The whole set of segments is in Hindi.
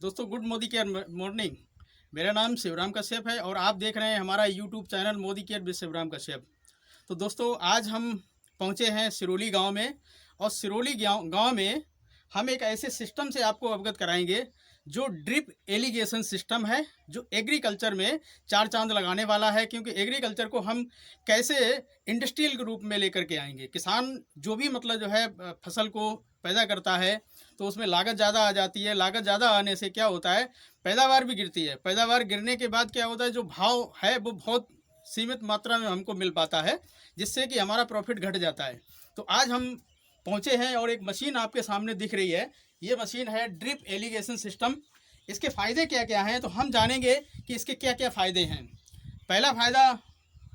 दोस्तों गुड मोदी केयर मॉर्निंग। मेरा नाम शिवराम कश्यप है और आप देख रहे हैं हमारा YouTube channel Modi care with Shivram Kashyap. तो दोस्तों आज हम पहुंचे हैं सिरोली गांव में और सिरोली गांव में हम एक ऐसे सिस्टम से आपको अवगत कराएंगे जो ड्रिप एलिगेशन सिस्टम है, जो एग्रीकल्चर में चार चांद लगाने वाला है। क्योंकि एग्रीकल्चर को हम कैसे इंडस्ट्रियल के रूप में लेकर के आएंगे। किसान जो भी मतलब जो है फसल को पैदा करता है तो उसमें लागत ज़्यादा आ जाती है। लागत ज़्यादा आने से क्या होता है, पैदावार भी गिरती है। पैदावार गिरने के बाद क्या होता है, जो भाव है वो बहुत सीमित मात्रा में हमको मिल पाता है, जिससे कि हमारा प्रॉफिट घट जाता है। तो आज हम पहुंचे हैं और एक मशीन आपके सामने दिख रही है। ये मशीन है ड्रिप एलिगेशन सिस्टम। इसके फ़ायदे क्या क्या हैं तो हम जानेंगे कि इसके क्या क्या फ़ायदे हैं। पहला फ़ायदा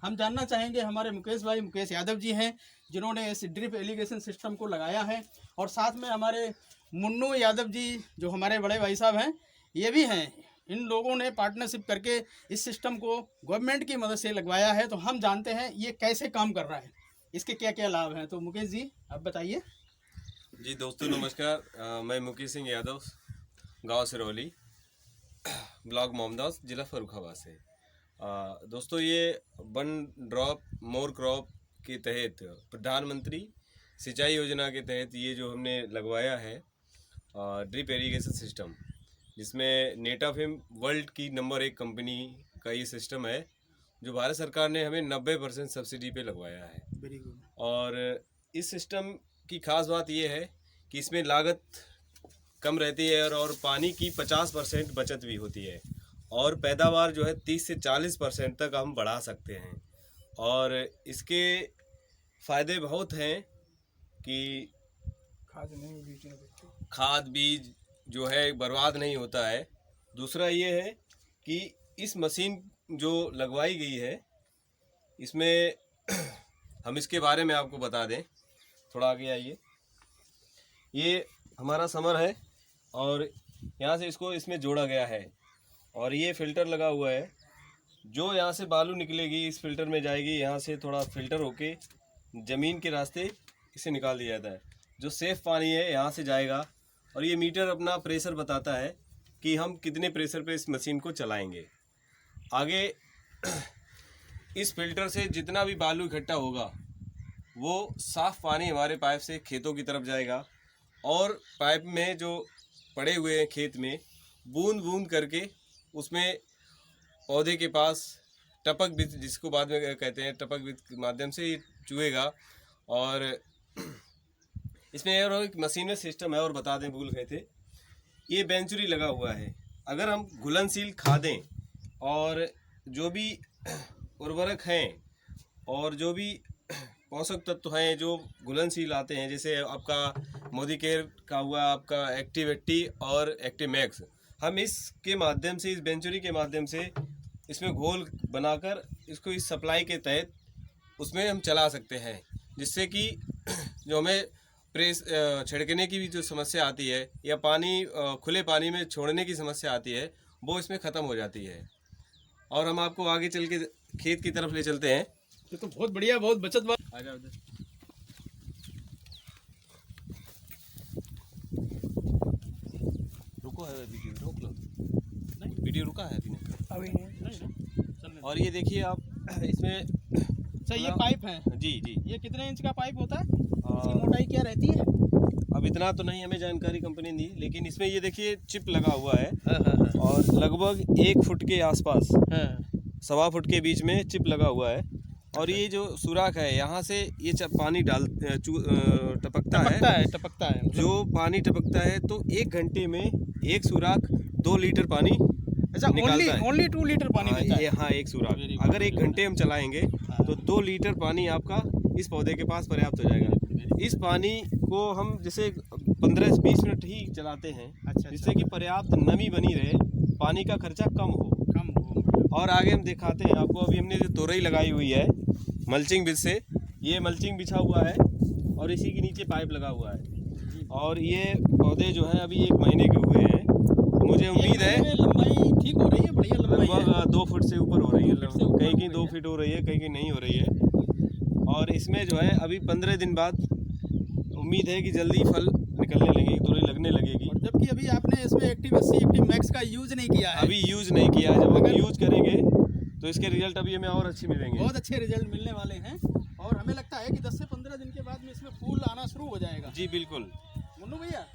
हम जानना चाहेंगे, हमारे मुकेश यादव जी हैं जिन्होंने इस ड्रिप एलिगेशन सिस्टम को लगाया है। और साथ में हमारे मुन्नू यादव जी जो हमारे बड़े भाई साहब हैं, ये भी हैं। इन लोगों ने पार्टनरशिप करके इस सिस्टम को गवर्नमेंट की मदद से लगवाया है। तो हम जानते हैं ये कैसे काम कर रहा है, इसके क्या क्या लाभ हैं। तो मुकेश जी आप बताइए। जी दोस्तों नमस्कार। मैं मुकेश सिंह यादव, गांव सिरोली, ब्लॉक मोहम्मदास, जिला फर्रुखाबाद से। दोस्तों ये वन ड्रॉप मोर क्रॉप के तहत प्रधानमंत्री सिंचाई योजना के तहत ये जो हमने लगवाया है ड्रिप इरिगेशन सिस्टम, जिसमें नेटाफिम वर्ल्ड की नंबर 1 कंपनी का ये सिस्टम है, जो भारत सरकार ने हमें 90% सब्सिडी पे लगवाया है। Very good. और इस सिस्टम की खास बात ये है कि इसमें लागत कम रहती है और पानी की 50% बचत भी होती है और पैदावार जो है 30 से 40% तक हम बढ़ा सकते हैं। और इसके फ़ायदे बहुत हैं कि खाद बीज जो है बर्बाद नहीं होता है। दूसरा ये है कि इस मशीन जो लगवाई गई है इसमें हम इसके बारे में आपको बता दें। थोड़ा आगे आइए। ये हमारा समर है और यहाँ से इसको इसमें जोड़ा गया है और ये फ़िल्टर लगा हुआ है। जो यहाँ से बालू निकलेगी इस फिल्टर में जाएगी, यहाँ से थोड़ा फिल्टर होके ज़मीन के रास्ते इसे निकाल दिया जाता है। जो सेफ़ पानी है यहाँ से जाएगा और ये मीटर अपना प्रेशर बताता है कि हम कितने प्रेशर पे इस मशीन को चलाएंगे। आगे इस फिल्टर से जितना भी बालू इकट्ठा होगा वो साफ़ पानी हमारे पाइप से खेतों की तरफ जाएगा और पाइप में जो पड़े हुए हैं खेत में बूंद बूंद करके उसमें पौधे के पास टपक विधि, जिसको बाद में कहते हैं टपक विधि के माध्यम से ये चुएगा। और इसमें और एक मशीन में सिस्टम है, और बता दें भूल गए थे, ये बेंचुरी लगा हुआ है। अगर हम घुलनशील खादें और जो भी उर्वरक हैं और जो भी पोषक तत्व हैं जो घुलनशील आते हैं, जैसे आपका मोदी केयर का हुआ, आपका एक्टिव 80 और एक्टिव मैक्स, हम इसके माध्यम से, इस बेंचुरी के माध्यम से इसमें घोल बनाकर इसको इस सप्लाई के तहत उसमें हम चला सकते हैं, जिससे कि जो हमें प्रेस छिड़कने की भी जो समस्या आती है या पानी खुले पानी में छोड़ने की समस्या आती है वो इसमें ख़त्म हो जाती है। और हम आपको आगे चल के खेत की तरफ ले चलते हैं। ये तो बहुत बढ़िया, बहुत बचत बात। आ जाओ उधर। रुको है वीडियो, रोक लो। नहीं वीडियो रुका है अभी नहीं। और ये देखिए आप इसमें सर ये पाइप है जी जी, ये कितने इंच का पाइप होता है, इसकी मोटाई क्या रहती है? अब इतना तो नहीं हमें जानकारी कंपनी ने दी, लेकिन इसमें ये देखिए चिप लगा हुआ है। हाँ। और लगभग 1 फुट के आसपास, हाँ। 1.25 फुट के बीच में चिप लगा हुआ है। और ये जो सुराख है यहाँ से ये पानी टपकता है। जो पानी टपकता है तो 1 घंटे में एक सुराख 2 लीटर पानी निकालता है। ओनली 2 लीटर पानी देता है। हाँ, एक सुराख। अगर 1 घंटे हम चलाएंगे तो 2 लीटर पानी आपका इस पौधे के पास पर्याप्त हो जाएगा। इस पानी को हम जैसे 15-20 मिनट ही चलाते हैं, जिससे कि पर्याप्त नमी बनी रहे, पानी का खर्चा कम हो। और आगे हम दिखाते हैं आपको। अभी हमने जो तोरई लगाई हुई है मल्चिंग बिच से, ये मल्चिंग बिछा हुआ है और इसी के नीचे पाइप लगा हुआ है। और ये पौधे जो हैं अभी 1 महीने के हुए हैं। मुझे उम्मीद है लंबाई ठीक हो रही है, बढ़िया लंबाई है। लगभग 2 फुट से ऊपर हो रही है, कहीं कहीं 2 फीट हो रही है, कहीं कहीं नहीं हो रही है। और इसमें जो है अभी 15 दिन बाद उम्मीद है कि जल्दी फल निकलने लगेगी, तोरई लगने लगेगी। जब कि अभी आपने इसमें एक्टिव 80 एक्टिव मैक्स का यूज नहीं किया है। अभी यूज नहीं किया, जब अगर यूज करेंगे तो इसके रिजल्ट अभी हमें और अच्छे मिलेंगे। बहुत अच्छे रिजल्ट मिलने वाले हैं और हमें लगता है कि 10 से 15 दिन के बाद में इसमें फूल आना शुरू हो जाएगा। जी बिल्कुल। मुन्नू भैया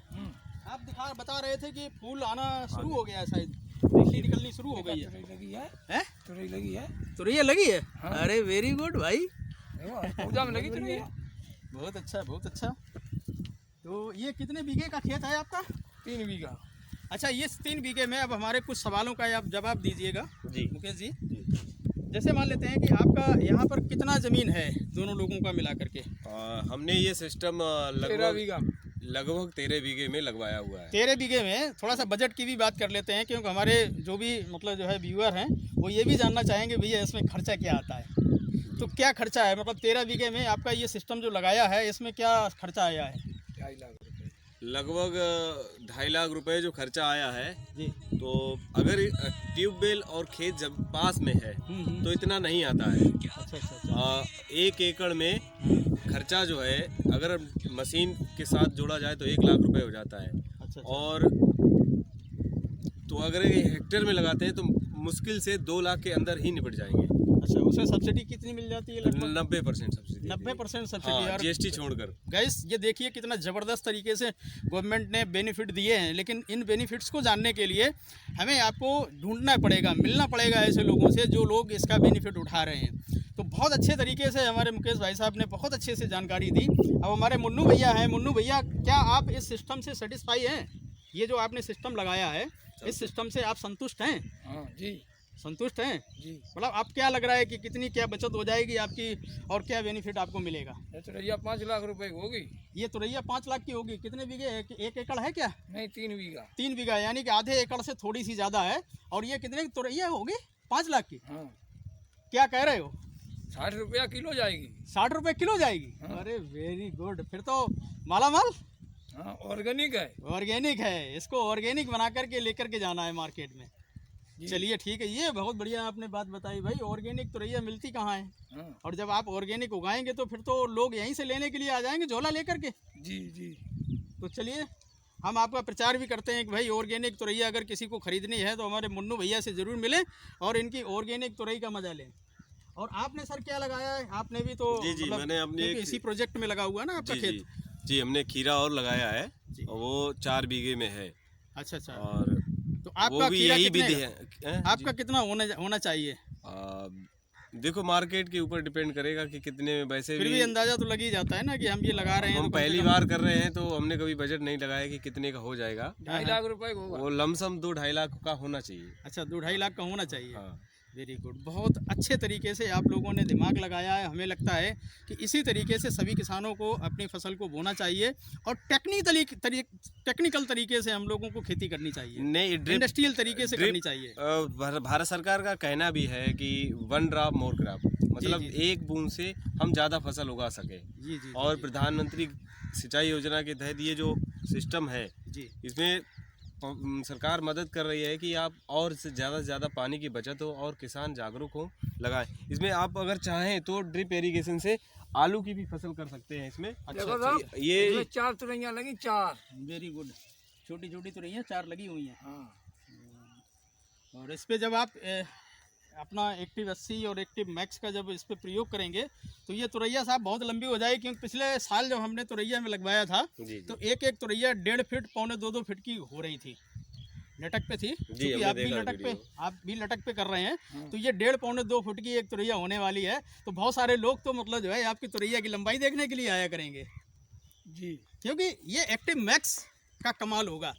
आप बता रहे थे कि फूल आना शुरू हो गया है, शायद पत्ती निकलनी शुरू हो गई है। लगी है, हैं? तुरई लगी है, तुरैया लगी है? हाँ। अरे वेरी गुड भाई, पौधा में लगी तुरई। बहुत अच्छा बहुत अच्छा। तो ये कितने बीघे का खेत है आपका? 3 बीघा। अच्छा, ये 3 बीघे में अब हमारे कुछ सवालों का आप जवाब दीजिएगा जी मुकेश जी। जैसे मान लेते हैं कि आपका यहाँ पर कितना ज़मीन है दोनों लोगों का मिला करके? हमने ये सिस्टम 13 बीघा। लगभग 13 बीघे में लगवाया हुआ है। 13 बीघे में थोड़ा सा बजट की भी बात कर लेते हैं, क्योंकि हमारे जो भी मतलब जो है व्यूअर हैं वो ये भी जानना चाहेंगे भैया इसमें खर्चा क्या आता है। तो क्या खर्चा है, मतलब 13 बीघे में आपका ये सिस्टम जो लगाया है इसमें क्या खर्चा आया है? 2.5 लाख रुपए। लगभग 2.5 लाख रुपए जो खर्चा आया है। जी। तो अगर ट्यूबवेल और खेत जब पास में है हम्म। तो इतना नहीं आता है। अच्छा अच्छा अच्छा। 1 एकड़ में खर्चा जो है अगर मशीन के साथ जोड़ा जाए तो 1 लाख रुपए हो जाता है। अच्छा। और तो अगर ये हेक्टेयर में लगाते हैं तो मुश्किल से 2 लाख के अंदर ही निपट जाएंगे। अच्छा, उसमें सब्सिडी कितनी मिल जाती है? लगभग 90% सब्सिडी। 90% सब्सिडी। हाँ, और जीएसटी छोड़कर। गैस ये देखिए कितना ज़बरदस्त तरीके से गवर्नमेंट ने बेनिफिट दिए हैं, लेकिन इन बेनिफिट्स को जानने के लिए हमें आपको ढूंढना पड़ेगा, मिलना पड़ेगा ऐसे लोगों से जो लोग इसका बेनिफिट उठा रहे हैं। तो बहुत अच्छे तरीके से हमारे मुकेश भाई साहब ने बहुत अच्छे से जानकारी दी। अब हमारे मुन्नू भैया हैं। मुन्नू भैया, क्या आप इस सिस्टम से सेटिस्फाई हैं? ये जो आपने सिस्टम लगाया है, इस सिस्टम से आप संतुष्ट हैं? हाँ जी संतुष्ट हैं? जी। मतलब आप क्या लग रहा है कि कितनी क्या बचत हो जाएगी आपकी और क्या बेनिफिट आपको मिलेगा? ये तुरैया 5 लाख रुपए की होगी। ये तुरैया 5 लाख की होगी। कितने बीघे है? 1 एकड़ है क्या? नहीं, 3 बीघा। 3 बीघा, यानी कि आधे एकड़ से थोड़ी सी ज़्यादा है। और ये कितने की तुरैया होगी? 5 लाख की। हाँ, क्या कह रहे हो? 60 रुपया किलो जाएगी। 60 रुपये किलो जाएगी? हाँ। अरे वेरी गुड, फिर तो माला माल। हाँ, ऑर्गेनिक है। ऑर्गेनिक है, इसको ऑर्गेनिक बना करके लेकर के जाना है मार्केट में। जी। चलिए ठीक है, ये बहुत बढ़िया आपने बात बताई भाई। ऑर्गेनिक तुरैया मिलती कहाँ है? हाँ और जब आप ऑर्गेनिक उगाएंगे तो फिर तो लोग यहीं से लेने के लिए आ जाएंगे झोला लेकर के। जी जी। तो चलिए हम आपका प्रचार भी करते हैं कि भाई ऑर्गेनिक तुरैया अगर किसी को खरीदनी है तो हमारे मुन्नू भैया से ज़रूर मिलें और इनकी ऑर्गेनिक तुरई का मजा लें। और आपने सर क्या लगाया है? आपने भी तो जी, मतलब मैंने अपने क्योंकि एक- इसी प्रोजेक्ट में लगा हुआ है ना आपका जी खेत। जी हमने खीरा और लगाया है जी। और वो 4 बीघे में है। अच्छा अच्छा। और तो वो आपका भी खीरा यही कितने विधि का? है। आपका कितना होना चाहिए? देखो मार्केट के ऊपर डिपेंड करेगा कि कितने में। वैसे फिर भी अंदाजा तो लग ही जाता है ना कि हम ये लगा रहे हैं हम तो कम से पहली कम बार कर रहे हैं तो हमने कभी बजट नहीं लगाया कि कितने का हो जाएगा। 2.5 लाख रुपए का होगा। वो लमसम 2-2.5 लाख का होना चाहिए। अच्छा 2-2.5 लाख का होना चाहिए। हाँ वेरी गुड, बहुत अच्छे तरीके से आप लोगों ने दिमाग लगाया है। हमें लगता है कि इसी तरीके से सभी किसानों को अपनी फसल को बोना चाहिए और टेक्निकल तरीके से हम लोगों को खेती करनी चाहिए, नहीं, ड्रिप इंडस्ट्रियल तरीके से ड्रिप- करनी चाहिए। भारत सरकार का कहना भी है कि 1 ड्रॉप मोर क्रॉप, मतलब जी। एक बूंद से हम ज़्यादा फसल उगा सके। जी जी और जी, प्रधानमंत्री सिंचाई योजना के तहत ये जो सिस्टम है जी इसमें सरकार मदद कर रही है कि आप और से ज़्यादा पानी की बचत हो और किसान जागरूक हो, लगाएं। इसमें आप अगर चाहें तो ड्रिप इरिगेशन से आलू की भी फसल कर सकते हैं इसमें। अच्छा देखो अच्छा, साहब, ये इसमें 4 तुरैया लगी, 4। Very good. छोटी छोटी तो रही हैं, 4 लगी हुई हैं। हाँ। और इस पे जब आप अपना एक्टिव 80 और एक्टिव मैक्स का जब इस पे प्रयोग करेंगे तो ये तुरैया साहब बहुत लंबी हो जाएगी, क्योंकि पिछले साल जब हमने तुरैया में लगवाया था जी तो एक तुरैया 1.5 फीट पौने 2 फीट की हो रही थी, लटक पे थी। क्योंकि हमने आप भी देखा लटक पे वीडियो। आप भी लटक पे कर रहे हैं, हाँ। तो ये 1.5 पौने 2 फुट की एक तुरैया होने वाली है। तो बहुत सारे लोग तो मतलब जो है आपकी तुरैया की लंबाई देखने के लिए आया करेंगे, जी। क्योंकि ये एक्टिव मैक्स का कमाल होगा।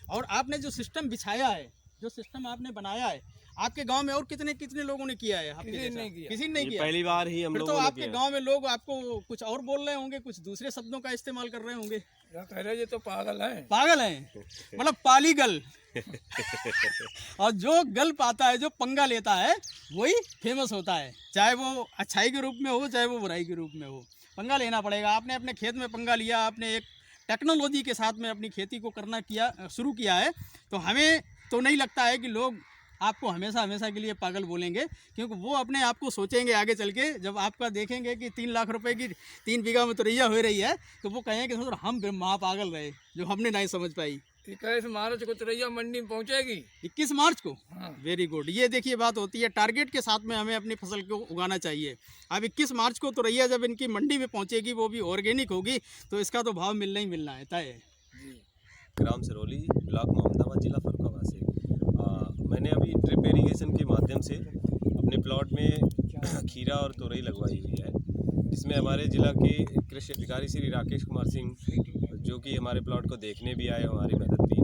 और आपने जो सिस्टम बिछाया है, जो सिस्टम आपने बनाया है, आपके गांव में और कितने कितने लोगों ने किया है? आपके किसी ने जैसा? नहीं किया। किसी ने नहीं ये किया। पहली बार ही हम फिर तो लोगों ने आपके किया। गांव में लोग आपको कुछ और बोल रहे होंगे, कुछ दूसरे शब्दों का इस्तेमाल कर रहे होंगे। क्या कह रहे, ये तो पागल है। पागल हैं, मतलब पाली गल। और जो गल पाता है, जो पंगा लेता है, वही फेमस होता है, चाहे वो अच्छाई के रूप में हो चाहे वो बुराई के रूप में हो। पंगा लेना पड़ेगा। आपने अपने खेत में पंगा लिया, आपने एक टेक्नोलॉजी के साथ में अपनी खेती को करना शुरू किया है। तो हमें तो नहीं लगता है कि लोग आपको हमेशा हमेशा के लिए पागल बोलेंगे, क्योंकि वो अपने आप को सोचेंगे आगे चल के, जब आपका देखेंगे कि 3 लाख रुपए की 3 बीघा में तुरैया हो रही है, तो वो कहेंगे कि सर हम महापागल रहे जो हमने नहीं समझ पाई। 21 मार्च को तुरैया मंडी में पहुंचेगी। 21 मार्च को। हाँ। Very good. ये देखिए बात होती है, टारगेट के साथ में हमें अपनी फसल को उगाना चाहिए। अब 21 मार्च को तुरैया जब इनकी मंडी में पहुंचेगी, वो भी ऑर्गेनिक होगी, तो इसका तो भाव मिलना ही मिलना है, तय है। जी। ग्राम सिरौली, ब्लॉक मोहम्मदाबाद, जिला फर्रुखाबाद से। मैंने अभी ड्रिप इरीगेशन के माध्यम से अपने प्लॉट में खीरा और तोरई लगवाई हुई है, जिसमें हमारे जिला के कृषि अधिकारी श्री राकेश कुमार सिंह, जो कि हमारे प्लॉट को देखने भी आए, हमारी मदद भी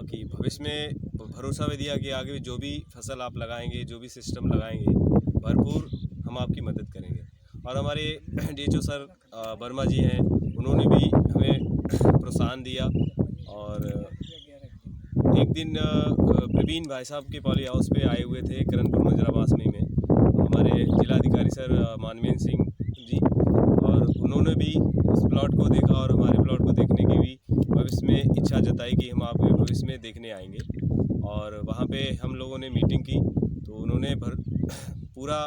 कि भविष्य में भरोसा भी दिया कि आगे जो भी फसल आप लगाएंगे, जो भी सिस्टम लगाएंगे, भरपूर हम आपकी मदद करेंगे। और हमारे DHO सर वर्मा जी हैं, उन्होंने भी हमें प्रोत्साहन दिया। और एक दिन प्रवीण भाई साहब के पॉली हाउस पे आए हुए थे करणपुर मजराबास में हमारे जिलाधिकारी सर मानवेंद्र सिंह जी, और उन्होंने भी उस प्लॉट को देखा और हमारे प्लॉट को देखने की भी भविष्य में इच्छा जताई कि हम आपके भविष्य में देखने आएंगे। और वहाँ पे हम लोगों ने मीटिंग की, तो उन्होंने पूरा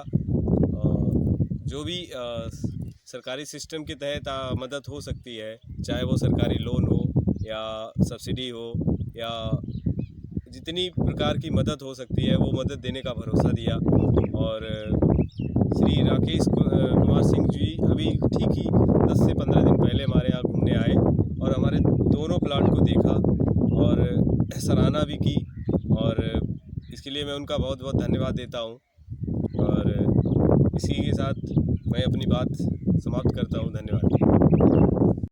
जो भी सरकारी सिस्टम के तहत मदद हो सकती है, चाहे वो सरकारी लोन हो या सब्सिडी हो या जितनी प्रकार की मदद हो सकती है, वो मदद देने का भरोसा दिया। और श्री राकेश कुमार सिंह जी अभी ठीक ही 10 से 15 दिन पहले हमारे यहाँ घूमने आए और हमारे दोनों प्लाट को देखा और सराहना भी की, और इसके लिए मैं उनका बहुत बहुत धन्यवाद देता हूँ। और इसी के साथ मैं अपनी बात समाप्त करता हूँ। धन्यवाद।